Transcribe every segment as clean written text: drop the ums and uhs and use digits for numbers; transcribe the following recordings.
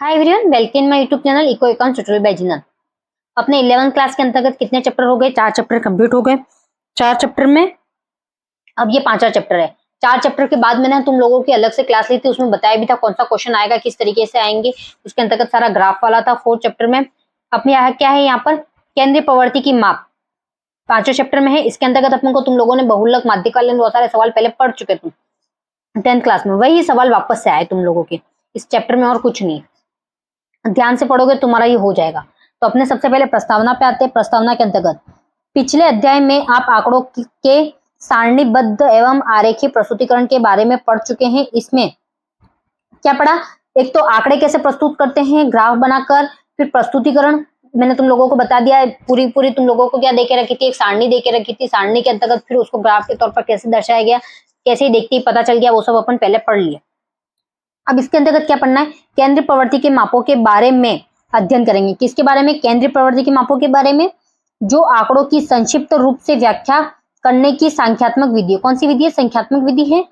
Hi everyone, welcome my YouTube channel eco account tutorial by जिनन। अपने 11th class के अंतर्गत कितने चैप्टर हो गए? 4 चैप्टर कंप्लीट हो गए। 4 चैप्टर में अब ये 5वां चैप्टर है। 4 चैप्टर के बाद मैंने तुम लोगों की अलग से क्लास ली थी, उसमें बताया भी था कौन सा क्वेश्चन आएगा, किस तरीके से आएंगे। उसके अंतर्गत सारा ग्राफ वाला था। 4th चैप्टर में अपने यहाँ क्या है, यहाँ पर केंद्रीय प्रवृत्ति की माप 5वें चैप्टर में है। इसके अंतर्गत अपन को तुम लोगों ने बहुलक माध्यिक वाले बहुत सारे सवाल पहले पढ़ चुके तुम 10th क्लास में, वही सवाल वापस से आए तुम लोगों के इस चैप्टर में, और कुछ नहीं। ध्यान से पढ़ोगे तुम्हारा ये हो जाएगा। तो अपने सबसे पहले प्रस्तावना पे आते हैं। प्रस्तावना के अंतर्गत पिछले अध्याय में आप आंकड़ों के सारणीबद्ध एवं आरेखीय प्रस्तुतिकरण के बारे में पढ़ चुके हैं। इसमें क्या पढ़ा? एक तो आंकड़े कैसे प्रस्तुत करते हैं ग्राफ बनाकर, फिर प्रस्तुतिकरण मैंने तुम लोगों को बता दिया है। पूरी तुम लोगों को क्या देके रखी थी, एक सारणी देके रखी थी। सारणी के अंतर्गत फिर उसको ग्राफ के तौर पर कैसे दर्शाया गया, कैसे देखते ही पता चल गया, वो सब अपन पहले पढ़ लिए। अब इसके अंतर्गत क्या पढ़ना है? केंद्रीय प्रवृत्ति के मापों के बारे में अध्ययन करेंगे। किसके बारे में? केंद्रीय प्रवृत्ति के मापों के बारे में, जो आंकड़ों की संक्षिप्त रूप से व्याख्या करने की संख्यात्मक विधि है। कौन सी विधि है? संख्यात्मक विधि है।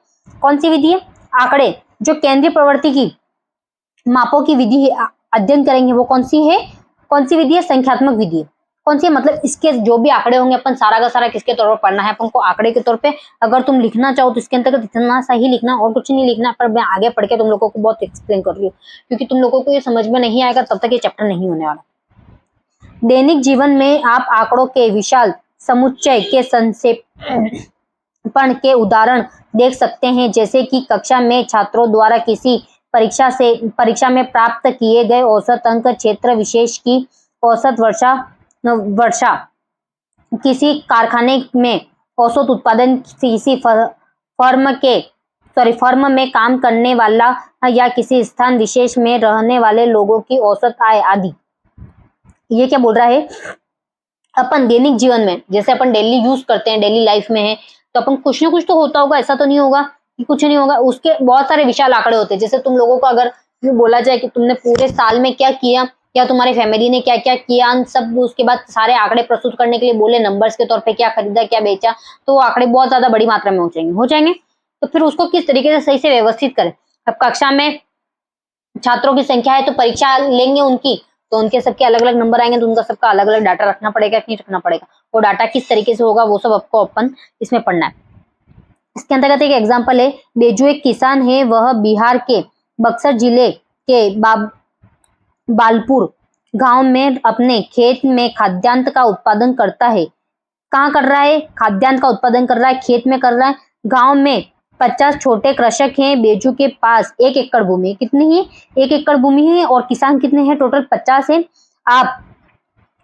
कौन सी विधि है? आंकड़े जो केंद्रीय प्रवृत्ति की मापों की विधि है अध्ययन करेंगे, वो कौन सी है? कौन सी विधि है? संख्यात्मक विधि है। कौन सी है? मतलब इसके जो भी आंकड़े होंगे अपन सारा का सारा किसके तौर पर पढ़ना है अपन को? आंकड़े के तौर पे। अगर तुम लिखना चाहो तो इसके अंतर्गत इतना सा ही लिखना और कुछ नहीं लिखना, पर मैं आगे पढ़ के तुम लोगों को बहुत एक्सप्लेन कर रही हूँ, क्योंकि तुम लोगों को ये समझ में नहीं आएगा तब तक ये चैप्टर नहीं होने वाला। दैनिक जीवन में आप आंकड़ों के विशाल समुच्चय के संक्षेपण के उदाहरण देख सकते हैं, जैसे कि कक्षा में छात्रों द्वारा किसी परीक्षा में प्राप्त किए गए औसत अंक, क्षेत्र विशेष की औसत वर्षा, किसी कारखाने में औसत उत्पादन, किसी फर्म में काम करने वाला या किसी स्थान विशेष में रहने वाले लोगों की औसत आय आदि। ये क्या बोल रहा है? अपन दैनिक जीवन में जैसे अपन डेली यूज करते हैं, डेली लाइफ में है, तो अपन कुछ ना कुछ तो होता होगा, ऐसा तो नहीं होगा कि कुछ नहीं होगा। उसके बहुत सारे विशाल आंकड़े होते हैं। जैसे तुम लोगों को अगर बोला जाए कि तुमने पूरे साल में क्या किया या तुम्हारी फैमिली ने क्या क्या किया, सब उसके बाद सारे आंकड़े प्रस्तुत करने के लिए बोले, नंबर्स के तौर पे क्या खरीदा क्या बेचा, तो वो आंकड़े बहुत ज्यादा बड़ी मात्रा में हो जाएंगे। तो फिर उसको किस तरीके से सही से व्यवस्थित करें। अब कक्षा में छात्रों की संख्या है तो परीक्षा लेंगे उनकी, तो उनके सबके अलग अलग नंबर आएंगे, तो उनका सबका अलग अलग डाटा रखना पड़ेगा कि नहीं रखना पड़ेगा, वो डाटा किस तरीके से होगा, वो सब आपको अपन इसमें पढ़ना है। इसके अंतर्गत एक एग्जाम्पल है, बेजू एक किसान है, वह बिहार के बक्सर जिले के बालपुर गांव में अपने खेत में खाद्यान्न का उत्पादन करता है। कहाँ कर रहा है? खाद्यान्न का उत्पादन कर रहा है, खेत में कर रहा है। गांव में 50 छोटे कृषक हैं। बेजू के पास 1 एकड़ भूमि। कितनी है? 1 एकड़ भूमि है। और किसान कितने हैं? टोटल 50 है। आप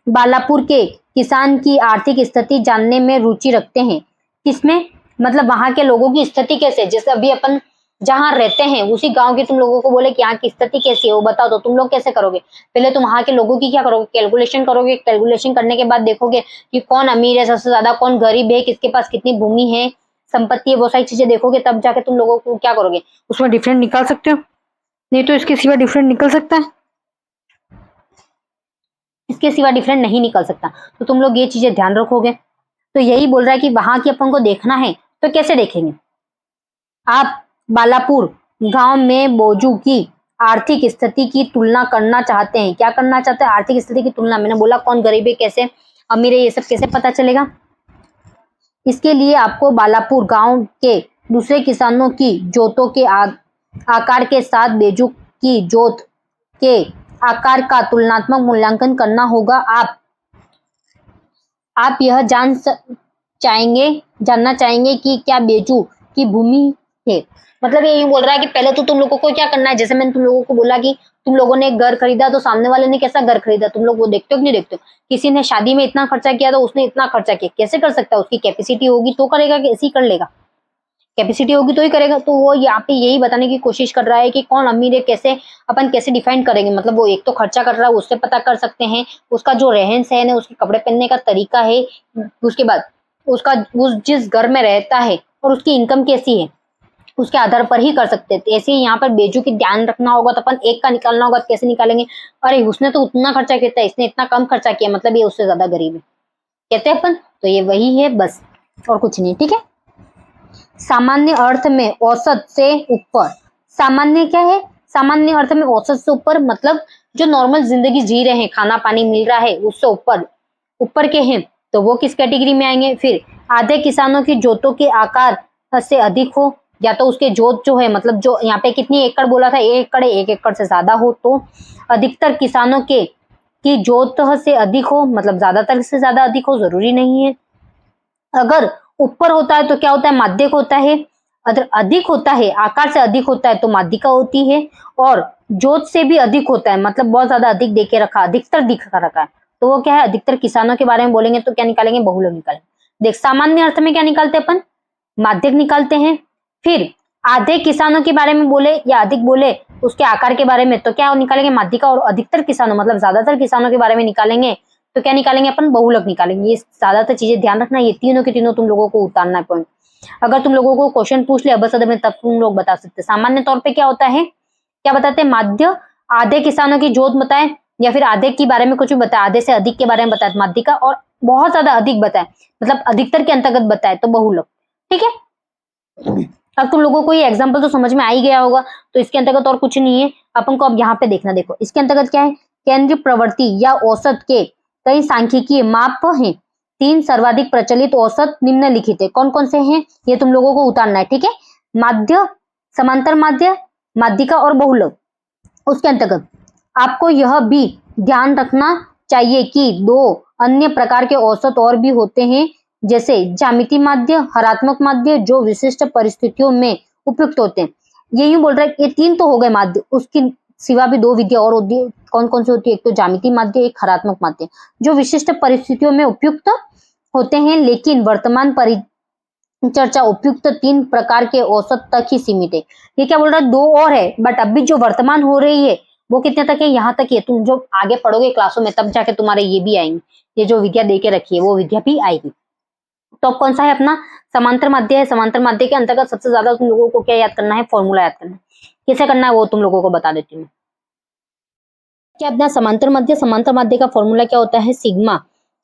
बालापुर के किसान की आर्थिक स्थिति जानने में रुचि रखते हैं। किसमें? मतलब वहां के लोगों की स्थिति कैसे, जैसे अभी अपन जहां रहते हैं उसी गांव की तुम लोगों को बोले कि यहाँ की स्थिति कैसी है वो बताओ, तो तुम लोग कैसे करोगे? पहले तुम वहां के लोगों की क्या करोगे? कैलकुलेशन करोगे। कैलकुलेशन करने के बाद देखोगे कि कौन अमीर है सबसे ज्यादा, कौन गरीब है, किसके पास कितनी भूमि है, संपत्ति है, वो सारी चीजें देखोगे, तब जाके तुम लोगों को क्या करोगे? उसमें डिफरेंट निकाल सकते हो। नहीं तो इसके सिवा डिफरेंट निकल सकता है? इसके सिवा डिफरेंट नहीं निकल सकता। तो तुम लोग ये चीजें ध्यान रखोगे। तो यही बोल रहा है कि वहां की अपन को देखना है, तो कैसे देखेंगे? आप बालापुर गांव में बोजू की आर्थिक स्थिति की तुलना करना चाहते हैं। क्या करना चाहते हैं? आर्थिक स्थिति की तुलना। मैंने बोला कौन गरीब है, कैसे अमीर है, ये सब कैसे पता चलेगा? इसके लिए आपको बालापुर गांव के दूसरे किसानों की जोतों के आकार के साथ बेजू की जोत के आकार का तुलनात्मक मूल्यांकन करना होगा। आप यह जानना चाहेंगे कि क्या बेजू की भूमि है। मतलब ये बोल रहा है कि पहले तो तुम लोगों को क्या करना है, जैसे मैंने तुम लोगों को बोला कि तुम लोगों ने एक घर खरीदा, तो सामने वाले ने कैसा घर खरीदा तुम लोग वो देखते हो कि नहीं देखते हो? किसी ने शादी में इतना खर्चा किया तो उसने इतना खर्चा किया, कैसे कर सकता है? उसकी कैपेसिटी होगी तो करेगा, कैसे ही कर लेगा? कैपेसिटी होगी तो ही करेगा। तो वो यहाँ पे यही बताने की कोशिश कर रहा है कि कौन अमीर है, कैसे अपन कैसे डिफाइन करेंगे। मतलब वो एक तो खर्चा कर रहा है, उससे पता कर सकते हैं, उसका जो रहन सहन है, उसके कपड़े पहनने का तरीका है, उसके बाद उसका उस जिस घर में रहता है और उसकी इनकम कैसी है, उसके आधार पर ही कर सकते थे। ऐसे ही यहाँ पर बेजू की ध्यान रखना होगा। तो अपन एक का निकालना होगा, कैसे निकालेंगे? अरे उसने तो उतना खर्चा किया था, इसने इतना कम खर्चा किया, मतलब ये उससे ज्यादा गरीब है, कहते हैं अपन। तो ये वही है बस, और कुछ नहीं। ठीक है। सामान्य अर्थ में औसत से ऊपर। सामान्य क्या है? सामान्य अर्थ में औसत से ऊपर मतलब जो नॉर्मल जिंदगी जी रहे हैं, खाना पानी मिल रहा है उससे ऊपर ऊपर के हैं तो वो किस कैटेगरी में आएंगे। फिर आधे किसानों की जोतों के आकार से अधिक हो, या तो उसके जोत जो है मतलब जो यहाँ पे कितनी एकड़ बोला था, 1 एकड़ से ज्यादा हो। तो अधिकतर किसानों के की जोत से अधिक हो मतलब ज्यादातर से ज्यादा अधिक हो, जरूरी नहीं है। अगर ऊपर होता है तो क्या होता है, माध्यक होता है। अगर अधिक होता है, आकार से अधिक होता है तो माध्यिका होती है। और जोत से भी अधिक होता है मतलब बहुत ज्यादा अधिक देके रखा, अधिकतर दिखा रखा है तो वो क्या है, अधिकतर किसानों के बारे में बोलेंगे तो क्या निकालेंगे, बहुलक निकालेंगे। देख सामान्य अर्थ में क्या निकालते हैं अपन, माध्यक निकालते हैं। फिर आधे किसानों के बारे में बोले या अधिक बोले उसके आकार के बारे में तो क्या निकालेंगे, माध्यिका। और अधिकतर किसानों मतलब ज्यादातर किसानों के बारे में निकालेंगे तो क्या निकालेंगे अपन, बहुलक निकालेंगे। ये ज्यादातर चीजें ध्यान रखना, ये तीनों के तीनों तुम लोगों को उतारना है पॉइंट। अगर तुम लोगों को क्वेश्चन पूछ ले अबसद में तब तुम लोग बता सकते। सामान्य तौर पे क्या होता है, क्या बताते हैं, माध्य आधे किसानों की जोत बताए या फिर आधे के बारे में कुछ भी बताए, आधे से अधिक के बारे में बताए माध्यिका, और बहुत ज्यादा अधिक बताए मतलब अधिकतर के अंतर्गत बताए तो बहुलक। ठीक है, अब तुम लोगों को ये एग्जाम्पल तो समझ में आ ही गया होगा। तो इसके अंतर्गत और कुछ नहीं है अपन को अब यहाँ पे देखना। देखो इसके अंतर्गत क्या है, केंद्रीय प्रवृत्ति या औसत के कई सांख्यिकीय माप हैं। 3 सर्वाधिक प्रचलित औसत निम्नलिखित है। कौन कौन से हैं ये तुम लोगों को उतारना है। ठीक है, माध्य, समांतर माध्य, माध्यिका और बहुलक। उसके अंतर्गत आपको यह भी ध्यान रखना चाहिए कि 2 अन्य प्रकार के औसत और भी होते हैं, जैसे ज्यामिति माध्य, हरात्मक माध्य, जो विशिष्ट परिस्थितियों में उपयुक्त होते हैं। ये यूं बोल रहा है, ये 3 तो हो गए माध्य, उसकी सिवा भी 2 विधियां और होती है। कौन कौन सी होती है, एक तो ज्यामिति माध्य, एक हरात्मक माध्य, जो विशिष्ट परिस्थितियों में उपयुक्त होते हैं। लेकिन वर्तमान चर्चा उपयुक्त 3 प्रकार के औसत तक ही सीमित है। ये क्या बोल रहा है, 2 और है, बट अभी जो वर्तमान हो रही है वो कितने तक है, यहाँ तक है। तुम जो आगे पढ़ोगे क्लासों में तब जाके तुम्हारे ये भी आएंगे, ये जो विद्या दे के रखी है वो विद्या भी आएगी। तो अब कौन सा है अपना, समांतर माध्य है। समांतर माध्य के अंतर्गत सबसे ज्यादा तुम लोगों को क्या याद करना है, फॉर्मूला याद करना है। कैसे करना है वो तुम लोगों को बता देती हूँ। क्या अपना समांतर माध्य का फॉर्मूला क्या होता है, सिग्मा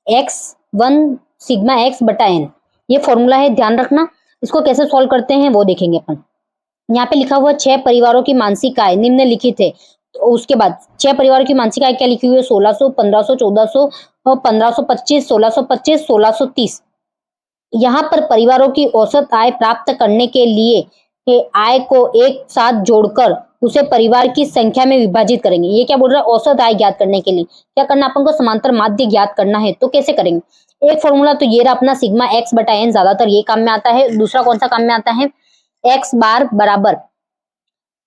x1 सिग्मा x बटा n, ये फॉर्मूला है, ध्यान रखना। इसको कैसे सॉल्व करते हैं वो देखेंगे अपन। यहाँ पे लिखा हुआ 6 परिवारों की मानसिक आय निम्नलिखित है। तो उसके बाद 6 परिवारों की मानसिक आय क्या लिखी हुई है, 1600, 1500, 1400 और 1525, 1625, 1630। यहाँ पर परिवारों की औसत आय प्राप्त करने के लिए आय को एक साथ जोड़कर उसे परिवार की संख्या में विभाजित करेंगे। ये क्या बोल रहा है, औसत आय ज्ञात करने के लिए क्या करना अपन को, समांतर माध्य ज्ञात करना है। तो कैसे करेंगे, एक फॉर्मूला तो ये रहा अपना सिग्मा x बटा n, ज्यादातर ये काम में आता है। दूसरा कौन सा काम में आता है, x बार बराबर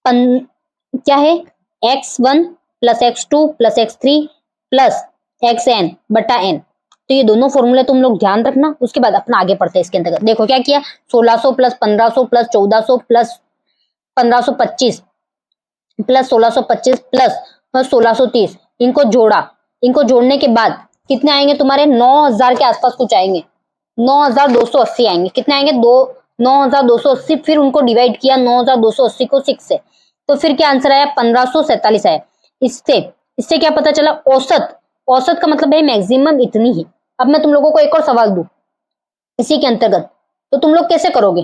क्या है, x1 plus x2 plus x3 plus xn बटा n। तो ये दोनों फॉर्मूले तुम लोग ध्यान रखना। उसके बाद अपना आगे पढ़ते हैं इसके अंतर्गत। देखो क्या किया, 1600 plus 1500 plus 1400 plus 1525 plus 1625 plus 1630, इनको जोड़ा। इनको जोड़ने के बाद कितने आएंगे तुम्हारे, 9000 के आसपास कुछ आएंगे, 9280 आएंगे। कितने आएंगे, 9280। फिर उनको डिवाइड किया 9280 को 6 से, तो फिर क्या आंसर आया, 1547 आया। इससे क्या पता चला, औसत, औसत का मतलब है मैक्सिमम इतनी ही। अब मैं तुम लोगों को एक और सवाल दूं इसी के अंतर्गत, तो तुम लोग कैसे करोगे।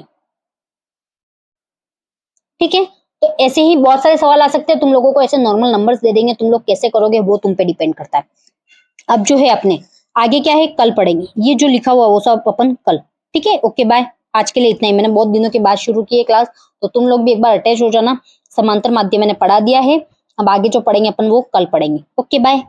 ठीक है, तो ऐसे ही बहुत सारे सवाल आ सकते हैं, तुम लोगों को ऐसे नॉर्मल नंबर्स दे देंगे, तुम लोग कैसे करोगे वो तुम पे डिपेंड करता है। अब जो है अपने आगे क्या है, कल पढ़ेंगे। ये जो लिखा हुआ वो सब अपन कल। ठीक है, ओके बाय। आज के लिए इतना ही, मैंने बहुत दिनों के बाद शुरू की है क्लास, तो तुम लोग भी एक बार अटैच हो जाना। समांतर माध्य मैंने पढ़ा दिया है, अब आगे जो पढ़ेंगे अपन वो कल पढ़ेंगे। Okay bye.